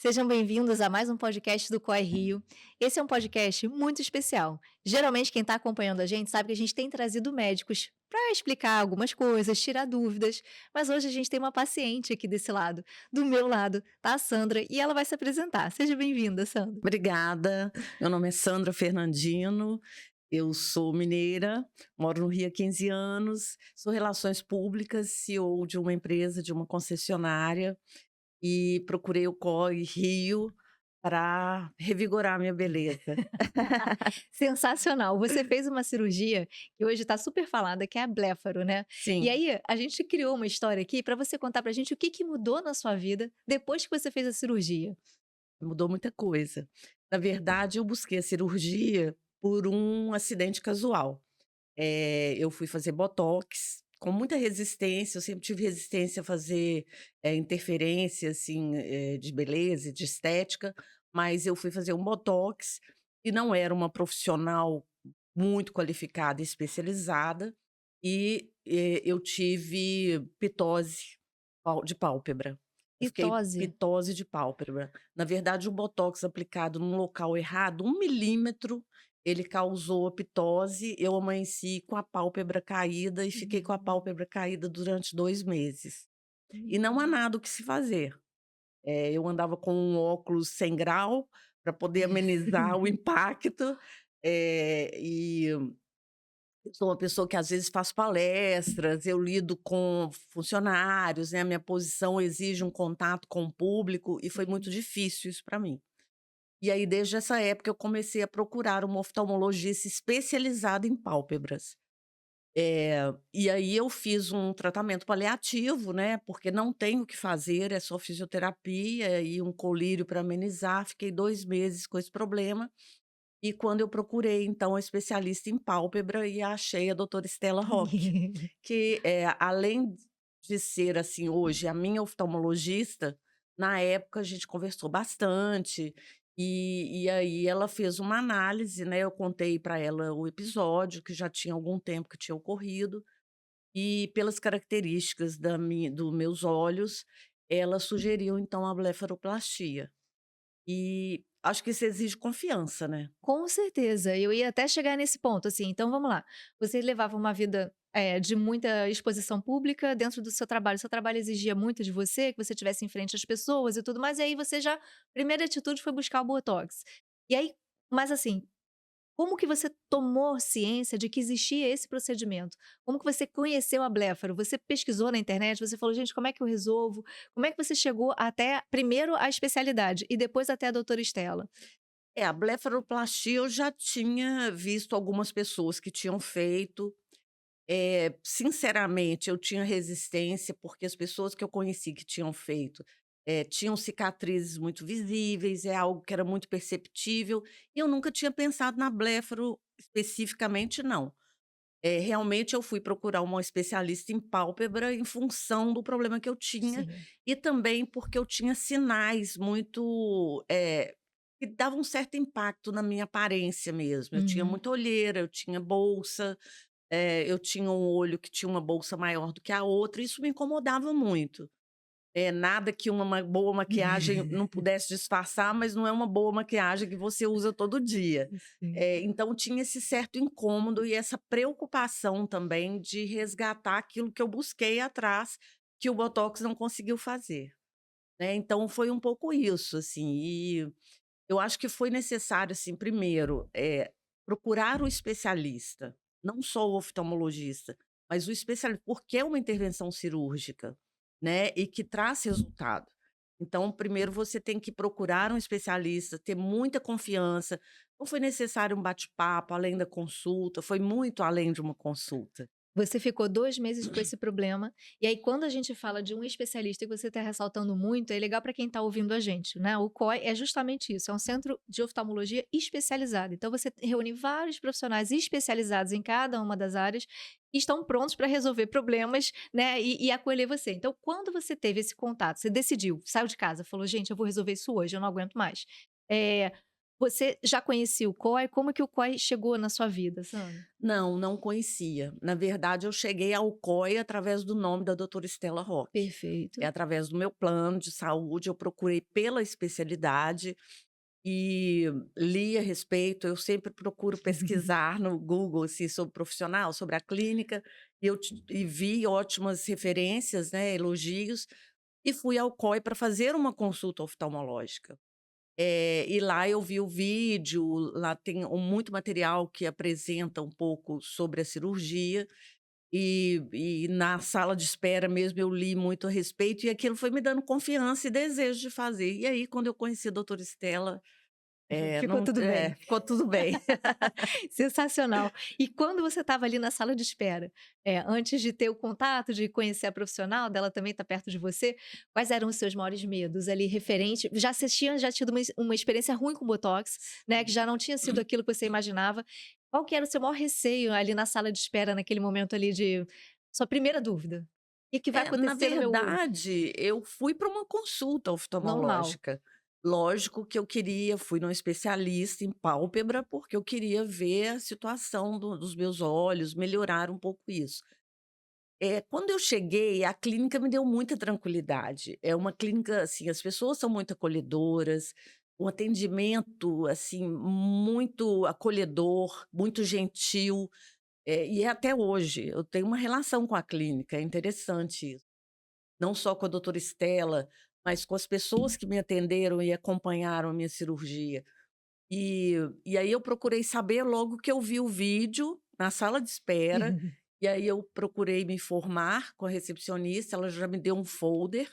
Sejam bem-vindos a mais um podcast do COE Rio. Esse é um podcast muito especial. Geralmente, quem está acompanhando a gente sabe que a gente tem trazido médicos para explicar algumas coisas, tirar dúvidas. Mas hoje a gente tem uma paciente aqui desse lado. Do meu lado tá a Sandra e ela vai se apresentar. Seja bem-vinda, Sandra. Obrigada. Meu nome é Sandra Fernandino, eu sou mineira, moro no Rio há 15 anos, sou relações públicas, CEO de uma empresa, de uma concessionária, e procurei o COI Rio para revigorar minha beleza. Sensacional. Você fez uma cirurgia que hoje está super falada, que é a bléfaro, né? E Sim, aí, a gente criou uma história aqui para você contar pra gente o que mudou na sua vida depois que você fez a cirurgia. mudou muita coisa. Na verdade, eu busquei a cirurgia por um acidente casual. Eu fui fazer botox com muita resistência, eu sempre tive resistência a fazer, interferência, assim, de beleza e de estética, mas eu fui fazer um botox e não era uma profissional muito qualificada e especializada, e, eu tive pitose de pálpebra. Eu fiquei Pitose. pitose de pálpebra. Na verdade, o botox aplicado num local errado, 1 milímetro, ele causou a pitose, eu amanheci com a pálpebra caída e fiquei com a Hum. pálpebra caída durante 2 meses. E não há Hum. nada o que se fazer. Eu andava com um óculos sem grau para poder amenizar o impacto, e eu sou uma pessoa que às vezes faço palestras, eu lido com funcionários, né, a minha posição exige um contato com o público e foi muito difícil isso para mim. E aí, desde essa época, eu comecei a procurar uma oftalmologista especializada em pálpebras. E aí eu fiz um tratamento paliativo, né, porque não tenho o que fazer, é só fisioterapia e um colírio para amenizar. Fiquei 2 meses com esse problema, e quando eu procurei, então, a especialista em pálpebra e achei a doutora Estela Roque, que, além de ser, assim, hoje a minha oftalmologista, na época a gente conversou bastante, e aí ela fez uma análise, né, eu contei para ela o episódio, que já tinha algum tempo que tinha ocorrido, e pelas características da mi do meus olhos, ela sugeriu então a blefaroplastia. E acho que isso exige confiança, né. Com certeza, eu ia até chegar nesse ponto, assim, então vamos lá. Você levava uma vida, de muita exposição pública dentro do seu trabalho exigia muito de você, que você estivesse em frente às pessoas e tudo mais, e aí você já primeira atitude foi buscar o botox. E aí mas assim, como que você tomou ciência de que existia esse procedimento? Como que você conheceu a bléfaro? Você pesquisou na internet, você falou: "Gente, como é que eu resolvo?" Como é que você chegou até primeiro a especialidade e depois até a doutora Estela? A blefaroplastia eu já tinha visto algumas pessoas que tinham feito. Sinceramente, eu tinha resistência, porque as pessoas que eu conheci que tinham feito, tinham cicatrizes muito visíveis, é algo que era muito perceptível, e eu nunca tinha pensado na blefaro especificamente não. Realmente eu fui procurar uma especialista em pálpebra em função do problema que eu tinha, Sim. e também porque eu tinha sinais muito, que davam um certo impacto na minha aparência mesmo. Eu tinha Uhum. muita olheira, eu tinha bolsa, eu tinha um olho que tinha uma bolsa maior do que a outra, e isso me incomodava muito. Nada que uma boa maquiagem não pudesse disfarçar, mas não é uma boa maquiagem que você usa todo dia. Sim. Então tinha esse certo incômodo e essa preocupação também de resgatar aquilo que eu busquei atrás, que o botox não conseguiu fazer, né. Então foi um pouco isso, assim, e eu acho que foi necessário, assim, primeiro, procurar o especialista, não só o oftalmologista, mas o especialista, porque é uma intervenção cirúrgica, né, e que traz resultado. Então, primeiro você tem que procurar um especialista, ter muita confiança. Não foi necessário um bate-papo além da consulta, foi muito além de uma consulta. Você ficou 2 meses com esse problema, e aí quando a gente fala de um especialista e você está ressaltando muito, é legal para quem está ouvindo a gente, né, o COI é justamente isso, é um centro de oftalmologia especializado, então você reúne vários profissionais especializados em cada uma das áreas, que estão prontos para resolver problemas, né, e acolher você. Então quando você teve esse contato, você decidiu, saiu de casa, falou: "Gente, eu vou resolver isso hoje, eu não aguento mais". Você já conhecia o COI? Como que o COI chegou na sua vida, Sandra? Não, não conhecia. Na verdade, eu cheguei ao COI através do nome da doutora Estela Roque. É Perfeito. através do meu plano de saúde, eu procurei pela especialidade e li a respeito. Eu sempre procuro pesquisar no Google, assim, sobre o profissional, sobre a clínica, e vi ótimas referências, né, elogios, e fui ao COI para fazer uma consulta oftalmológica. E lá eu vi o vídeo, lá tem muito material que apresenta um pouco sobre a cirurgia, e na sala de espera mesmo eu li muito a respeito, e aquilo foi me dando confiança e desejo de fazer. E aí, quando eu conheci a doutora Estela, Ficou tudo bem. ficou tudo bem. Sensacional. E quando você estava ali na sala de espera, antes de ter o contato, de conhecer a profissional, dela também estar perto de você, quais eram os seus maiores medos ali referente já você tinha já tido uma experiência ruim com botox, né, que já não tinha sido aquilo que você imaginava. Qual que era o seu maior receio ali na sala de espera, naquele momento ali de sua primeira dúvida? O que vai Na acontecer no meu olho? verdade, eu fui para uma consulta Normal. oftalmológica. Lógico que eu queria, fui num especialista em pálpebra, porque eu queria ver a situação dos meus olhos, melhorar um pouco isso. Quando eu cheguei, a clínica me deu muita tranquilidade. É uma clínica, assim, as pessoas são muito acolhedoras, um atendimento, assim, muito acolhedor, muito gentil, e é até hoje. Eu tenho uma relação com a clínica, é interessante isso. Não só com a doutora Estela, mas com as pessoas que me atenderam e acompanharam a minha cirurgia. E e aí eu procurei saber logo que eu vi o vídeo na sala de espera, e aí eu procurei me informar com a recepcionista, ela já me deu um folder,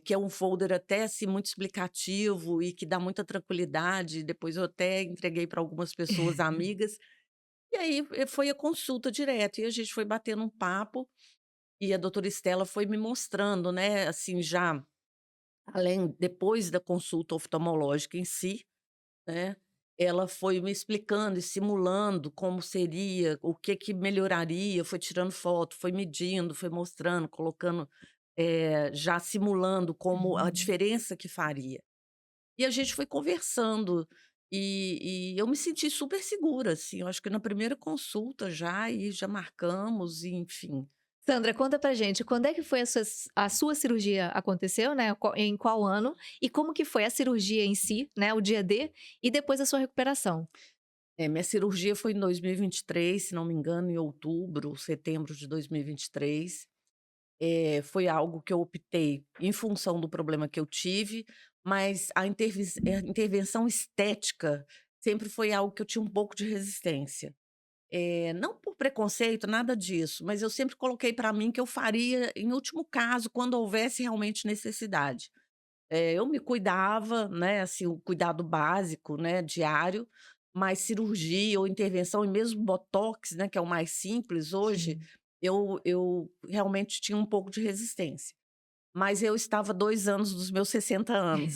que é um folder até, assim, muito explicativo e que dá muita tranquilidade, depois eu até entreguei para algumas pessoas amigas, e aí, foi a consulta direto, e a gente foi batendo um papo, e a doutora Estela foi me mostrando, né, assim, já além depois da consulta oftalmológica em si, né, ela foi me explicando e simulando como seria, o que que melhoraria, foi tirando foto, foi medindo, foi mostrando, colocando, já simulando como a Uhum. diferença que faria. E a gente foi conversando, e eu me senti super segura, assim, eu acho que na primeira consulta já, e já marcamos, e enfim. Sandra, conta pra gente, quando é que foi a sua cirurgia aconteceu, né, em qual ano, e como que foi a cirurgia em si, né, o dia D, e depois a sua recuperação? Minha cirurgia foi em 2023, se não me engano, em outubro, setembro de 2023. Foi algo que eu optei em função do problema que eu tive, mas a intervenção estética sempre foi algo que eu tinha um pouco de resistência. Não por preconceito, nada disso, mas eu sempre coloquei para mim que eu faria em último caso, quando houvesse realmente necessidade. Eu me cuidava, né, assim, o cuidado básico, né, diário, mas cirurgia ou intervenção e mesmo botox, né, que é o mais simples hoje, Sim. eu realmente tinha um pouco de resistência. Mas eu estava 2 anos dos meus 60 anos.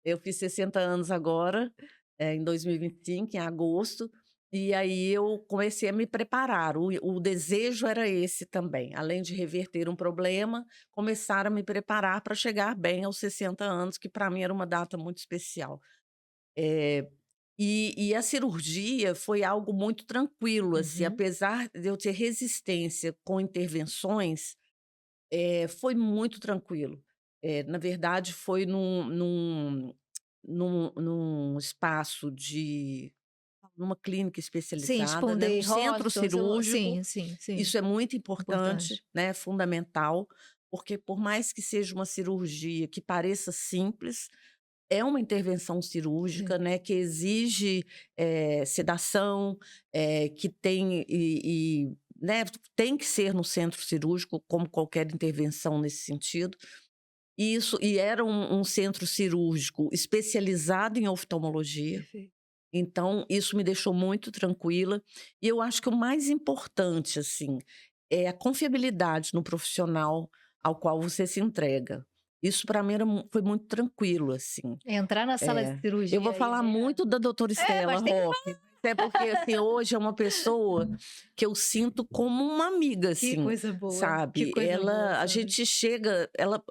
Eu fiz 60 anos agora, em 2025, em agosto, e aí eu comecei a me preparar. O desejo era esse também, além de reverter um problema, começar a me preparar para chegar bem aos 60 anos, que para mim era uma data muito especial. Eh, e a cirurgia foi algo muito tranquilo, assim, Uhum. apesar de eu ter resistência com intervenções, foi muito tranquilo. Na verdade, foi num espaço de numa clínica Sim, especializada, né, num Sponday centro Hospital, sei lá, cirúrgico. sim, sim, sim, Isso é muito importante, importante. né, fundamental, porque por mais que seja uma cirurgia que pareça simples, é uma intervenção cirúrgica, Sim. né, que exige, sedação, que tem né, tem que ser no centro cirúrgico, como qualquer intervenção nesse sentido. E era um centro cirúrgico especializado em oftalmologia, Perfeito. então isso me deixou muito tranquila. E eu acho que o mais importante, assim, é a confiabilidade no profissional ao qual você se entrega. Isso para mim foi muito tranquilo, assim. Entrar na sala de Eu cirurgia vou aí, falar né. muito da doutora Estela Mas tem que Roque, até porque, assim, hoje é uma pessoa que eu sinto como uma amiga, que assim, coisa boa, que sabe. coisa boa, A Sandra. gente chega, ela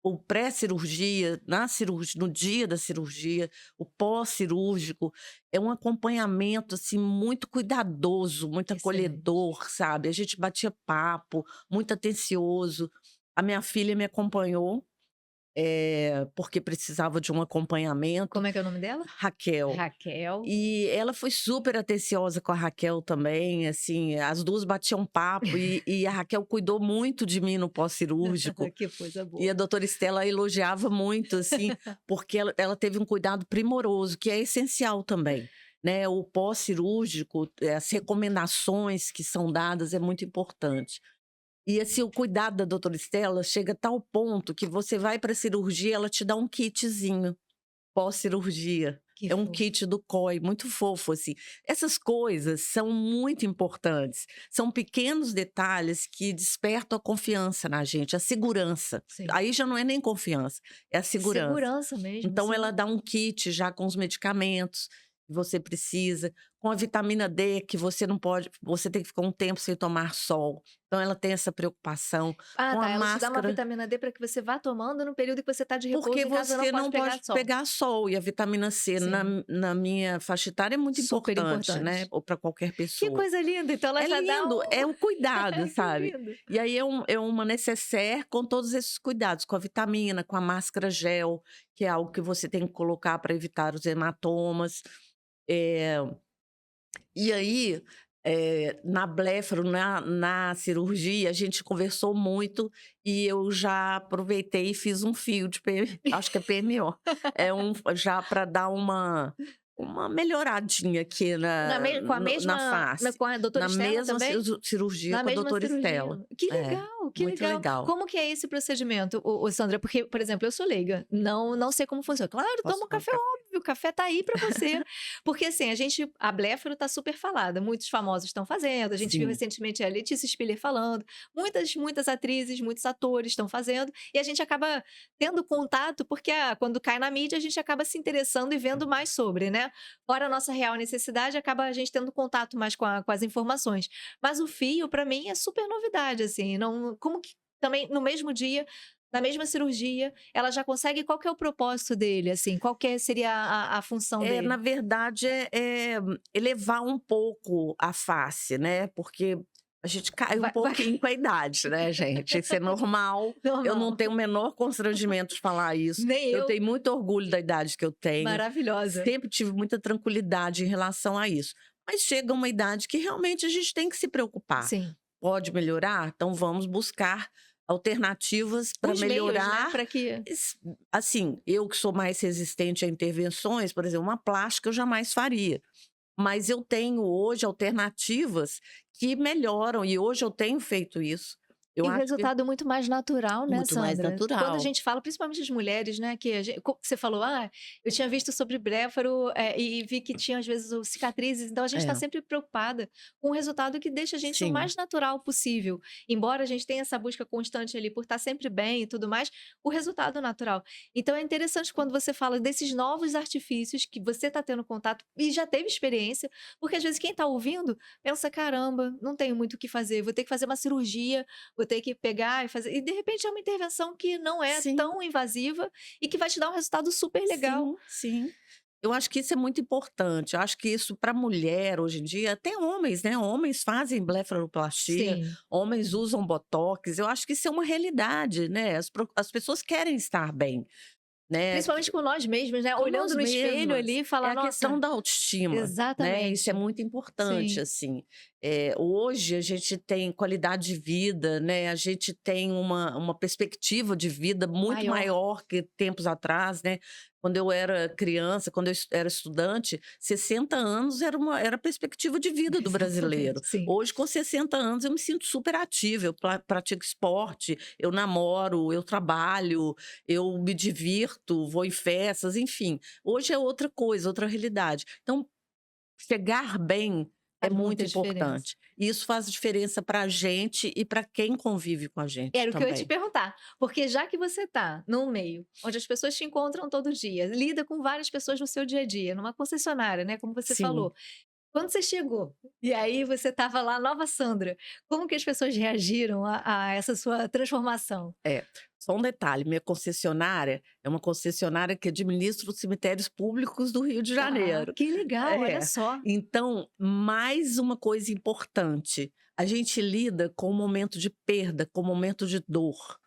o pré-cirurgia, na cirurgia, no dia da cirurgia, o pós-cirúrgico, é um acompanhamento, assim, muito cuidadoso, muito Excelente. acolhedor, sabe. A gente batia papo, muito atencioso. A minha filha me acompanhou, porque precisava de um acompanhamento. Como é que é o nome dela? Raquel. Raquel. E ela foi super atenciosa com a Raquel também, assim, as 2 batiam papo e a Raquel cuidou muito de mim no pós-cirúrgico. Que coisa E a boa. doutora Estela elogiava muito, assim, porque ela teve um cuidado primoroso, que é essencial também, né. O pós-cirúrgico, as recomendações que são dadas é muito importante. E, assim, o cuidado da doutora Estela chega a tal ponto que você vai para a cirurgia, ela te dá um kitzinho. Pós-cirurgia. Que É um fofo. kit do COI, muito fofo, assim. Essas coisas são muito importantes. São pequenos detalhes que despertam a confiança na gente, a segurança. Sim. Aí já não é nem confiança, é a segurança. Segurança mesmo, Então ela sim. dá um kit já com os medicamentos que você precisa, com a vitamina D que você não pode, você tem que ficar um tempo sem tomar sol. Então ela tem essa preocupação, Ah, com a tá, ela te dá uma máscara. vitamina D para que você vá tomando no período que você está de repouso Porque em casa, não você pode não pegar pode sol. pegar sol, e a vitamina C Sim, na minha faixa etária é muito super importante, né, importante. ou para qualquer Que pessoa. coisa linda, então ela É já dá lindo, um é o cuidado, que sabe. lindo. E aí é uma nécessaire com todos esses cuidados, com a vitamina, com a máscara gel, que é algo que você tem que colocar para evitar os hematomas. Eh e aí, na blefaro, na cirurgia, a gente conversou muito e eu já aproveitei e fiz um fio de acho que é PMO. É um já para dar uma melhoradinha aqui Na me com a na mesma face. com a doutora Na Estela mesma também? cirurgia Na com a mesma doutora cirurgia. Estela. Que É, legal, que muito legal. legal. Como que é esse procedimento, ô Sandra? Porque, por exemplo, eu sou leiga, não sei como funciona. Claro, toma Posso um tomar um café, café? óbvio, o café tá aí pra você. Porque, assim, a bléfaro tá super falada, muitos famosos estão fazendo, a gente viu Sim, recentemente a Letícia Spiller falando, muitas atrizes, muitos atores estão fazendo, e a gente acaba tendo contato, porque, quando cai na mídia, a gente acaba se interessando e vendo mais sobre, né. Fora a nossa real necessidade, acaba a gente tendo contato mais com as informações. Mas o fio, para mim, é super novidade, assim, não como que também no mesmo dia, na mesma cirurgia, ela já consegue qual que é o propósito dele, assim, qual que seria a função na dele? verdade elevar um pouco a face, né, porque a gente cai um Vai pouquinho com a idade, né, gente, isso é normal. Eu não normal. tenho o menor constrangimento de falar isso. Nem Eu eu. tenho muito orgulho da idade que eu tenho, Maravilhosa. sempre tive muita tranquilidade em relação a isso. Mas chega uma idade que realmente a gente tem que se preocupar. Sim. Pode melhorar? Então vamos buscar alternativas para Os meios, né, melhorar. para que Es Assim, eu que sou mais resistente a intervenções, por exemplo, uma plástica eu jamais faria, mas eu tenho hoje alternativas que melhoram e hoje eu tenho feito isso. Eu E o acho que resultado muito mais natural, né, muito mais Sandra? Quando a natural. gente fala, principalmente as mulheres, né, que você falou: eu tinha visto sobre bléfaro, e vi que tinha às vezes o cicatrizes", então a gente está É, sempre preocupada com o resultado que deixa a gente o sim, mais natural possível. Embora a gente tenha essa busca constante ali por estar sempre bem e tudo mais, o resultado natural. Então é interessante quando você fala desses novos artifícios que você está tendo contato e já teve experiência, porque às vezes quem está ouvindo pensa: "Caramba, não tenho muito o que fazer, vou ter que fazer uma cirurgia, vou ter que pegar e fazer", e de repente é uma intervenção que não é sim, tão invasiva e que vai te dar um resultado super legal. sim, sim. Eu acho que isso é muito importante. Eu acho que isso para mulher hoje em dia, até homens, né, homens fazem blefaroplastia, Sim. homens usam botox, eu acho que isso é uma realidade, né, as pessoas querem estar bem, né. Principalmente com nós mesmos, né, Com olhando nós no espelho mesmas. ali e É falar: a questão "Nossa". da autoestima, né, isso é Exatamente. muito importante, Sim. assim. Hoje a gente tem qualidade de vida, né, a gente tem uma perspectiva de vida muito Maior. maior que tempos atrás, né. Quando eu era criança, quando eu era estudante, 60 anos era a perspectiva de vida do Exatamente, brasileiro. sim. Hoje, com 60 anos, eu me sinto super ativa, eu pratico esporte, eu namoro, eu trabalho, eu me divirto, vou em festas, enfim. Hoje é outra coisa, outra realidade. Então, chegar bem é Faz muito muita diferença. importante. E isso faz diferença para a gente e para quem convive com a gente Era o que eu ia te também. perguntar, porque já que você está num meio onde as pessoas te encontram todo dia, lida com várias pessoas no seu dia a dia, numa concessionária, né, como você Sim. falou. Quando você chegou, e aí você estava lá, nova Sandra, como que as pessoas reagiram a essa sua transformação? É. Só um detalhe, minha concessionária é uma concessionária que administra os cemitérios públicos do Rio de Ah, Janeiro. que legal, olha É. só. Então, mais uma coisa importante, a gente lida com o momento de perda, com o momento de dor.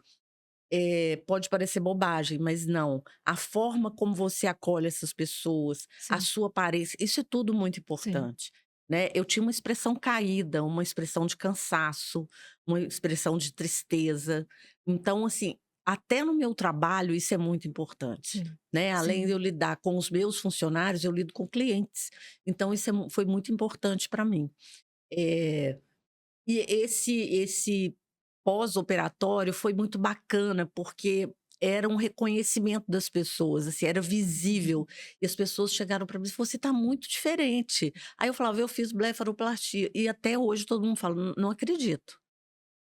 Pode parecer bobagem, mas não. A forma como você acolhe essas pessoas, a Sim, sua aparência, isso é tudo muito sim. importante, né. Eu tinha uma expressão caída, uma expressão de cansaço, uma expressão de tristeza. Então, assim, até no meu trabalho isso é muito importante, Sim, né. Além de sim. eu lidar com os meus funcionários, eu lido com clientes. Então isso foi muito importante para mim. Eh e esse pós-operatório foi muito bacana, porque era um reconhecimento das pessoas, assim, era visível. E as pessoas chegaram para mim e falaram: "Você está muito diferente". Aí eu falava: "Eu fiz blefaroplastia". E até hoje todo mundo fala: "Não acredito,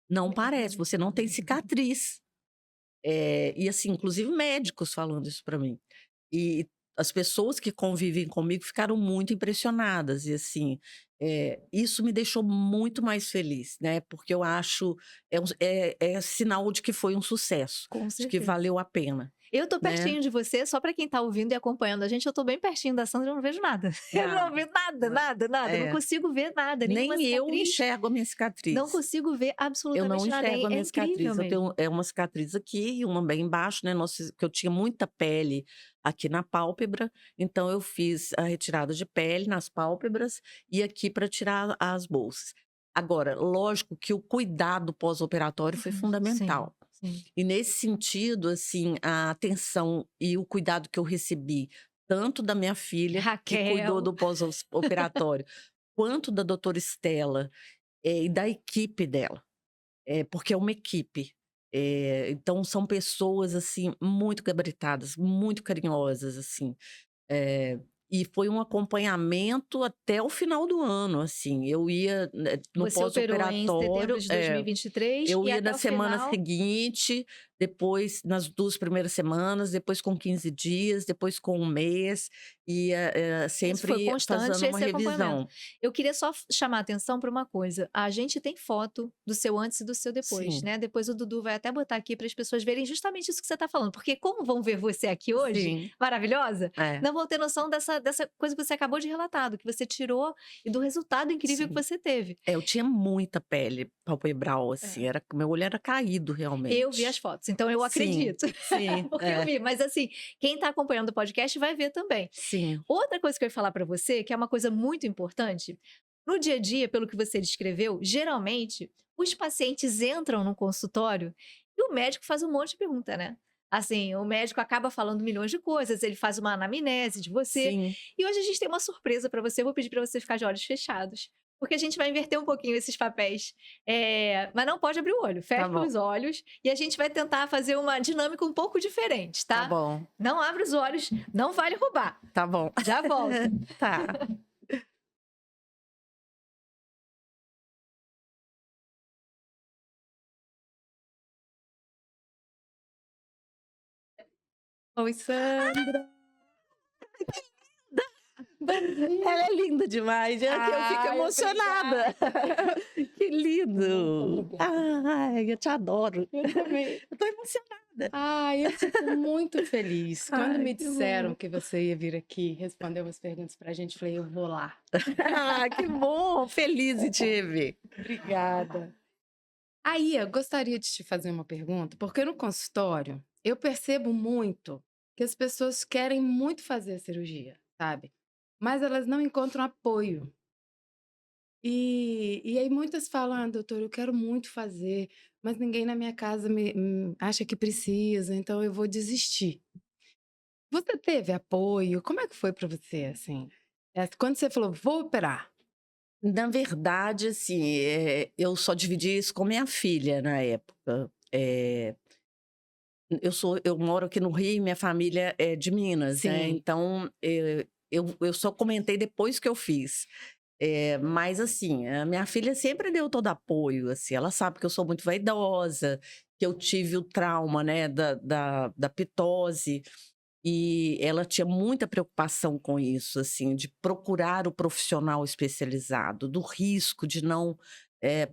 não parece, você não tem cicatriz". E assim, inclusive médicos falando isso para mim. E as pessoas que convivem comigo ficaram muito impressionadas e assim, isso me deixou muito mais feliz, né, porque eu acho é sinal de que foi um sucesso, Com de que certeza. valeu a pena, Eu tô né. pertinho de você, só pra quem tá ouvindo e acompanhando a gente, eu tô bem pertinho da Sandra, eu não vejo nada. Eu não Nada. vejo nada, nada, nada, não É, consigo ver nada, nenhuma nem eu cicatriz, enxergo a minha não cicatriz. consigo ver Eu não absolutamente nada, enxergo a é minha incrível cicatriz. Eu tenho mesmo. uma cicatriz aqui e uma bem embaixo, né, que eu tinha muita pele aqui na pálpebra, então eu fiz a retirada de pele nas pálpebras e aqui para tirar as bolsas. Agora, lógico que o cuidado pós-operatório foi Sim, fundamental. sim. E nesse sentido, assim, a atenção e o cuidado que eu recebi, tanto da minha filha, que cuidou Raquel. do pós-operatório, quanto da doutora Estela, e da equipe dela. Porque é uma equipe. Então são pessoas, assim, muito gabaritadas, muito carinhosas, assim. Eh, e foi um acompanhamento até o final do ano, assim. Eu ia, né, no Você operou em setembro pós-operatório de 2023 eu e ia até na o semana final seguinte, depois nas 2 primeiras semanas, depois com 15 dias, depois com um mês, ia, isso foi sempre constante fazendo uma esse acompanhamento. revisão. Eu queria só chamar a atenção para uma coisa, a gente tem foto do seu antes e do seu depois, Sim, né, depois o Dudu vai até botar aqui para as pessoas verem justamente isso que você está falando, porque como vão ver você aqui hoje, sim, maravilhosa, é, não vão ter noção dessa coisa que você acabou de relatar, do que você tirou e do resultado incrível que sim. você teve. Eu tinha muita pele palpebral, assim, É. era meu olho era caído Eu vi realmente. as fotos, então eu Sim, acredito, sim, porque eu vi, mas assim, quem está acompanhando o podcast vai ver também. sim, Outra coisa que eu ia falar para você, que é uma coisa muito importante, no dia a dia, pelo que você descreveu, geralmente os pacientes entram no consultório e o médico faz um monte de pergunta, né? Assim, o médico acaba falando milhões de coisas, ele faz uma anamnese de você. sim, E hoje a gente tem uma surpresa para você, eu vou pedir para você ficar de olhos fechados, porque a gente vai inverter um pouquinho esses papéis. Mas não pode abrir o olho, tá fecha bom, os olhos e a gente vai tentar fazer uma dinâmica um pouco diferente, tá tá? bom, Não abre os olhos, não vale roubar. tá bom. Já volto. Tá. Oi, Sandra. Bom Ela dia. é linda demais, é que eu fico Ai, emocionada. obrigada. Que Muito lindo. obrigada. Ai, eu te adoro. Eu também. Eu tô emocionada. Ai, eu fico muito feliz. Quando Ai, me que disseram bom. que você ia vir aqui responder umas perguntas pra gente, eu falei, eu vou lá. Ah, que bom, feliz em te rever. Obrigada. Aí, eu gostaria de te fazer uma pergunta, porque no consultório eu percebo muito que as pessoas querem muito fazer a cirurgia, sabe? Mas elas não encontram apoio. E aí muitas falam: "Ah, doutor, eu quero muito fazer, mas ninguém na minha casa acha que precisa, então eu vou desistir". Você teve apoio? Como é que foi para você, assim? Quando você falou: "Vou operar". Na verdade, assim, eu só dividi isso com minha filha na época. Eu moro aqui no Rio e minha família é de Minas, né, Sim, então, eu só comentei depois que eu fiz. Mas assim, a minha filha sempre deu todo apoio, assim, ela sabe que eu sou muito vaidosa, que eu tive o trauma, né, da pitose, e ela tinha muita preocupação com isso, assim, de procurar o profissional especializado, do risco de não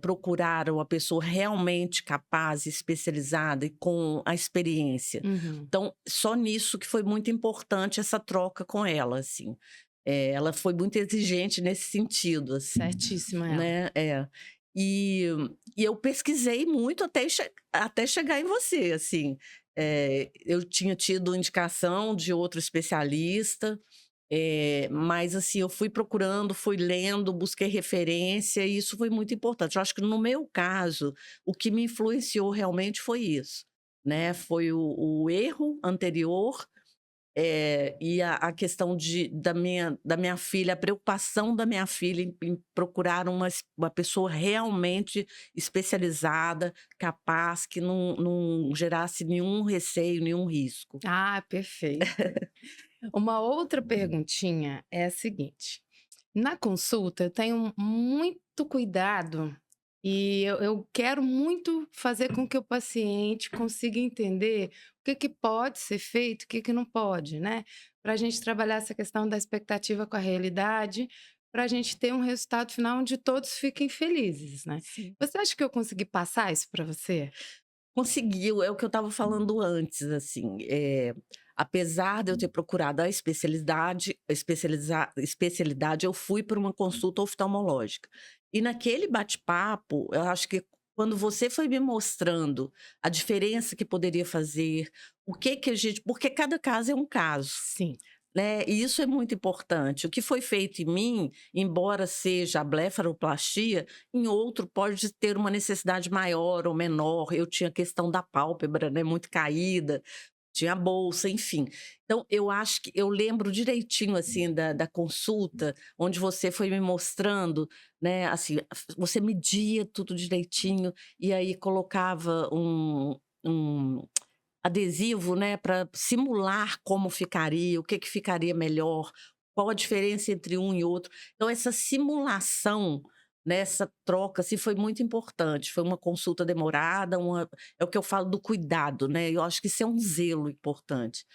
procuraram a pessoa realmente capaz, especializada e com a experiência. Uhum. Então, só nisso que foi muito importante essa troca com ela, assim. Ela foi muito exigente nesse sentido, assim, Certíssima ela. né? E, e eu pesquisei muito até chegar em você, assim. Eu tinha tido indicação de outro especialista, mas assim, eu fui procurando, fui lendo, busquei referência, e isso foi muito importante. Eu acho que no meu caso, o que me influenciou realmente foi isso, né? Foi o erro anterior, e a questão da minha filha, a preocupação da minha filha em procurar uma pessoa realmente especializada, capaz, que não gerasse nenhum receio, nenhum risco. Ah, perfeito. Uma outra perguntinha é a seguinte: na consulta eu tenho muito cuidado e eu quero muito fazer com que o paciente consiga entender o que que pode ser feito, o que que não pode, né? Para a gente trabalhar essa questão da expectativa com a realidade, para a gente ter um resultado final onde todos fiquem felizes, né? Sim. Você acha que eu consegui passar isso para você? Conseguiu, é o que eu estava falando antes, assim, apesar de eu ter procurado a especialidade, eu fui para uma consulta oftalmológica. E naquele bate-papo, eu acho que quando você foi me mostrando a diferença que poderia fazer, o que que a gente, porque cada caso é um caso, Sim. né, e isso é muito importante. O que foi feito em mim, embora seja a blefaroplastia, em outro pode ter uma necessidade maior ou menor. Eu tinha a questão da pálpebra, né, muito caída, tinha a bolsa, enfim. Então, eu acho que eu lembro direitinho, assim, da consulta, onde você foi me mostrando, né, assim, você media tudo direitinho e aí colocava um adesivo, né, para simular como ficaria, o que que ficaria melhor, qual a diferença entre um e outro. Então essa simulação, né, essa troca, assim, foi muito importante. Foi uma consulta demorada, é o que eu falo do cuidado, né, eu acho que isso é um zelo importante.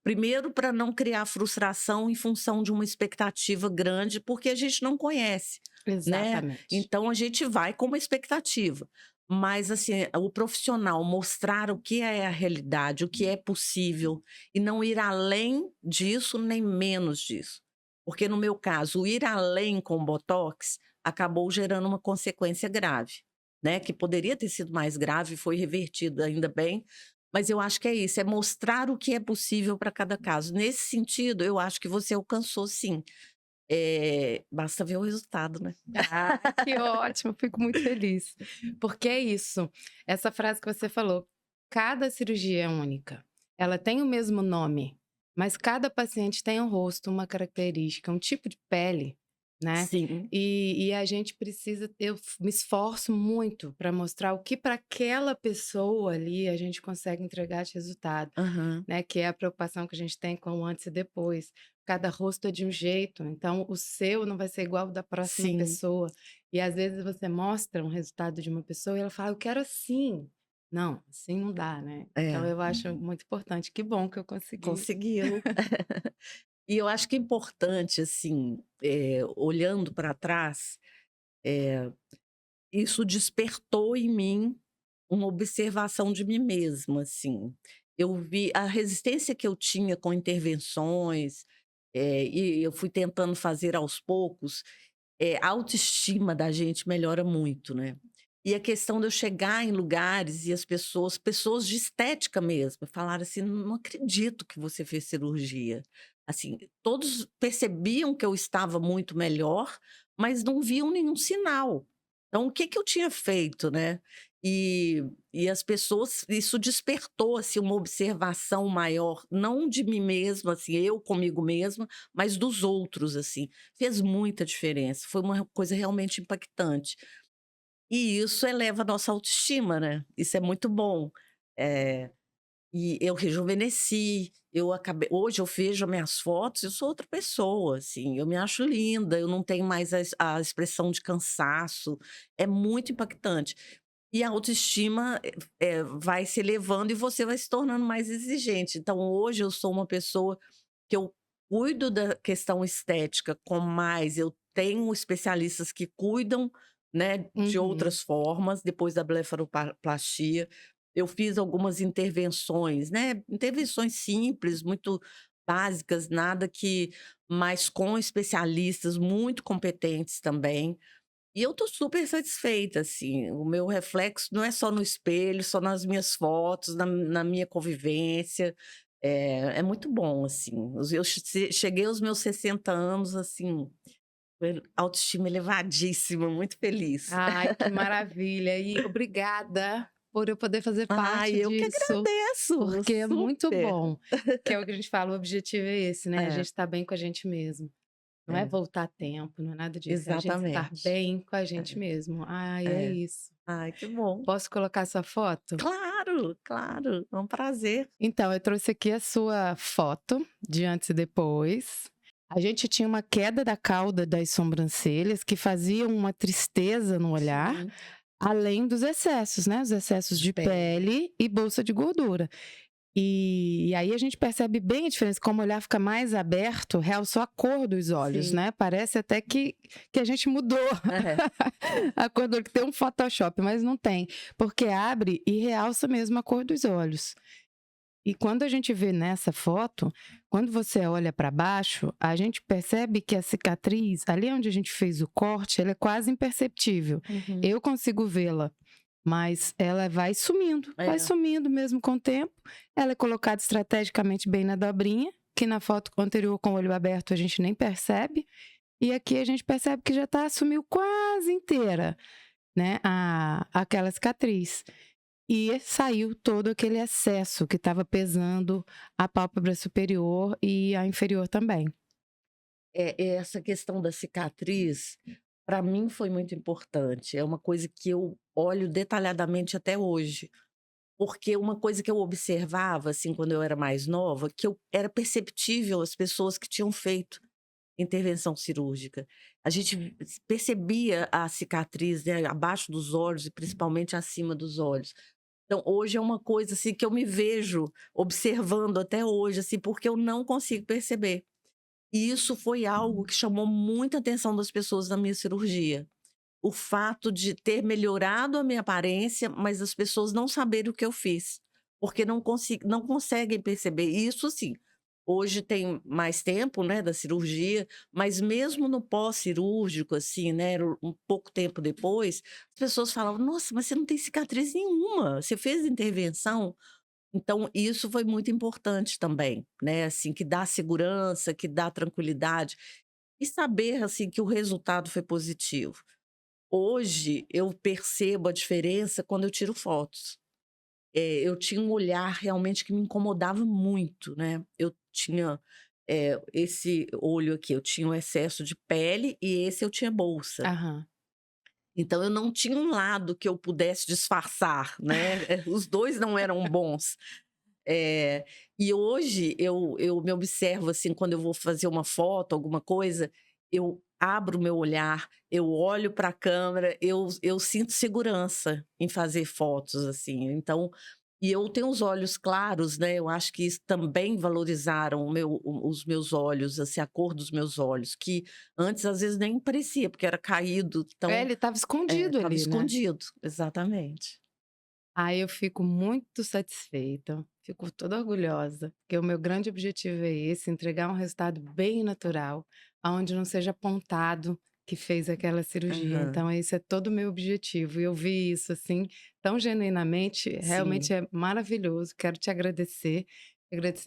Primeiro para não criar frustração em função de uma expectativa grande, porque a gente não conhece, né, Exatamente. então a gente vai com uma expectativa. Mas, assim, o profissional mostrar o que é a realidade, o que é possível, e não ir além disso, nem menos disso. Porque no meu caso, o ir além com o botox acabou gerando uma consequência grave, né, que poderia ter sido mais grave, foi revertido, ainda bem, mas eu acho que é isso, é mostrar o que é possível para cada caso. Nesse sentido, eu acho que você alcançou sim. Basta ver o resultado, né. Ah, que ótimo, fico muito feliz. Porque é isso, essa frase que você falou, cada cirurgia é única. Ela tem o mesmo nome, mas cada paciente tem um rosto, uma característica, um tipo de pele, né? Sim. E a gente precisa, me esforço muito para mostrar o que para aquela pessoa ali a gente consegue entregar de resultado, Aham. né? Que é a preocupação que a gente tem com o antes e depois. Cada rosto é de um jeito, então o seu não vai ser igual ao da próxima Sim. pessoa. E às vezes você mostra um resultado de uma pessoa e ela fala: "Eu quero assim". Não, assim não dá, né. Então É, eu acho muito importante. Que bom que eu consegui. conseguiu. E eu acho que é importante, assim, olhando para trás, isso despertou em mim uma observação de mim mesma, assim. Eu vi a resistência que eu tinha com intervenções, e eu fui tentando fazer aos poucos, a autoestima da gente melhora muito, né. E a questão de eu chegar em lugares e as pessoas de estética mesmo, falaram assim: "Não acredito que você fez cirurgia". Assim, todos percebiam que eu estava muito melhor, mas não viam nenhum sinal. Então o que que eu tinha feito, né. E as pessoas, isso despertou, assim, uma observação maior, não de mim mesma, assim, eu comigo mesma, mas dos outros, assim. Fez muita diferença, foi uma coisa realmente impactante. E isso eleva a nossa autoestima, né, isso é muito bom. Eh, e eu rejuvenesci, hoje eu vejo as minhas fotos, eu sou outra pessoa, assim, eu me acho linda, eu não tenho mais a expressão de cansaço, é muito impactante. E a autoestima, vai se elevando e você vai se tornando mais exigente. Então hoje eu sou uma pessoa que eu cuido da questão estética com mais, eu tenho especialistas que cuidam né, de Uhum. outras formas, depois da blefaroplastia. Eu fiz algumas intervenções, né, intervenções simples, muito básicas, nada que mas com especialistas muito competentes também. E eu tô super satisfeita, assim, o meu reflexo não é só no espelho, só nas minhas fotos, na minha convivência, é muito bom, assim. Eu cheguei aos meus 60 anos, assim, com autoestima elevadíssima, muito feliz. Ai, que maravilha. E obrigada por eu poder fazer Ai, parte eu que disso, agradeço, porque é muito super. bom. Que é o que a gente fala, o objetivo é esse, né? A É, gente tá bem com a gente mesmo. Não é é, voltar tempo, não é nada disso. É a gente estar exatamente. bem com a gente É, mesmo. Ai, é é. isso. Ai, que bom. Posso colocar sua foto? Claro, claro, é um prazer. Então, eu trouxe aqui a sua foto de antes e depois. A gente tinha uma queda da cauda das sobrancelhas que fazia uma tristeza no olhar, Sim. além dos excessos, né? Os excessos De de pele. pele e bolsa de gordura. E aí a gente percebe bem a diferença, como o olhar fica mais aberto, realçou a cor dos olhos, Sim. né? Parece até que a gente mudou É. a cor do olho, que tem um Photoshop, mas não tem, porque abre e realça mesmo a cor dos olhos. E quando a gente vê nessa foto, quando você olha para baixo, a gente percebe que a cicatriz, ali onde a gente fez o corte, ela é quase imperceptível. Uhum. Eu consigo vê-la, mas ela vai É. sumindo mesmo com o tempo. Ela é colocada estrategicamente bem na dobrinha, que na foto anterior com o olho aberto a gente nem percebe. E aqui a gente percebe que já sumiu quase inteira, né, aquela cicatriz. E saiu todo aquele excesso que estava pesando a pálpebra superior e a inferior também. Essa questão da cicatriz, para mim foi muito importante, é uma coisa que eu olho detalhadamente até hoje, porque uma coisa que eu observava, assim, quando eu era mais nova, que eu era perceptível as pessoas que tinham feito intervenção cirúrgica. A gente percebia a cicatriz, né, abaixo dos olhos e principalmente acima dos olhos. Então, hoje é uma coisa, assim, que eu me vejo observando até hoje, assim, porque eu não consigo perceber. E isso foi algo que chamou muita atenção das pessoas na minha cirurgia. O fato de ter melhorado a minha aparência, mas as pessoas não saberem o que eu fiz, porque não conseguem perceber. E isso, assim, hoje tem mais tempo, né, da cirurgia, mas mesmo no pós-cirúrgico, assim, né, um pouco tempo depois, as pessoas falavam: "Nossa, mas você não tem cicatriz nenhuma, você fez intervenção?". Então isso foi muito importante também, né, assim, que dá segurança, que dá tranquilidade, e saber, assim, que o resultado foi positivo. Hoje eu percebo a diferença quando eu tiro fotos. Eu tinha um olhar realmente que me incomodava muito, né. Eu tinha, esse olho aqui, eu tinha um excesso de pele e esse eu tinha bolsa. Aham. Então eu não tinha um lado que eu pudesse disfarçar, né, os 2 não eram bons. Eh, e hoje eu me observo, assim, quando eu vou fazer uma foto, alguma coisa, eu abro o meu olhar, eu olho para a câmera, eu sinto segurança em fazer fotos, assim. Então e eu tenho os olhos claros, né, eu acho que isso também valorizaram os meus olhos, assim, a cor dos meus olhos, que antes às vezes nem parecia, porque era caído, É, então ele estava escondido estava ali, né? escondido. Exatamente. Aí eu fico muito satisfeita, fico toda orgulhosa, porque o meu grande objetivo é esse, entregar um resultado bem natural, aonde não seja apontado que fez aquela cirurgia. Aham. Então esse é todo o meu objetivo. E eu vi isso assim, tão genuinamente, realmente Sim. é maravilhoso. Quero te agradecer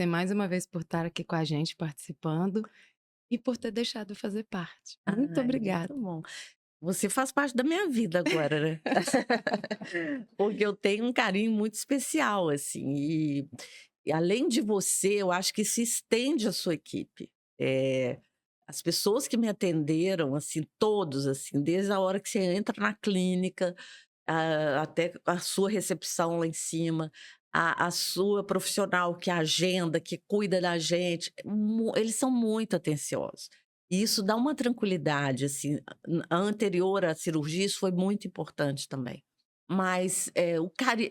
mais uma vez por estar aqui com a gente participando e por ter deixado eu fazer parte. Muito Ai, obrigada. muito bom. Você faz parte da minha vida agora, né. Porque eu tenho um carinho muito especial, assim, e além de você, eu acho que se estende à sua equipe. As pessoas que me atenderam, assim, todos, assim, desde a hora que você entra na clínica, até a sua recepção lá em cima, a sua profissional que agenda, que cuida da gente, eles são muito atenciosos. E isso dá uma tranquilidade, assim, a anterior à cirurgia, isso foi muito importante também. mas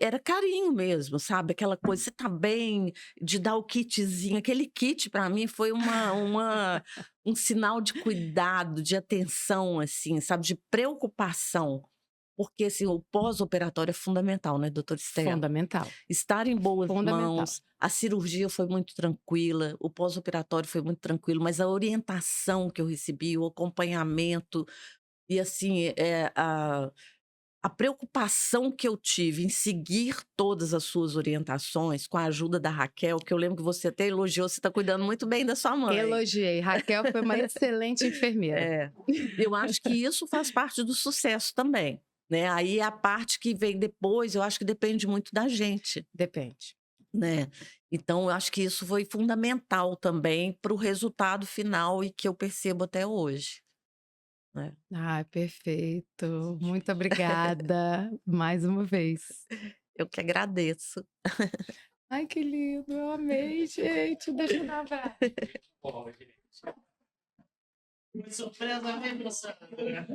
era carinho mesmo, sabe? Aquela coisa, você tá bem, de dar o kitzinho. Aquele kit, para mim, foi um sinal de cuidado, de atenção, assim, sabe? De preocupação. Porque, assim, o pós-operatório é fundamental, né, doutora Estela? Fundamental. Estar em boas Fundamental. mãos, a cirurgia foi muito tranquila, o pós-operatório foi muito tranquilo, mas a orientação que eu recebi, o acompanhamento e, assim, a preocupação que eu tive em seguir todas as suas orientações, com a ajuda da Raquel, que eu lembro que você até elogiou, você está cuidando muito bem da sua mãe. Elogiei. Raquel foi uma excelente enfermeira. Eu acho que isso faz parte do sucesso também, né? Aí a parte que vem depois, eu acho que depende muito da gente, Depende. né? Então, eu acho que isso foi fundamental também para o resultado final e que eu percebo até hoje, né? Ai, perfeito. Muito obrigada mais uma vez. Eu que agradeço. Ai, que lindo. Eu amei, gente. Deixa eu dar um abraço. Pô, gente. Uma surpresa mesmo, Sandra.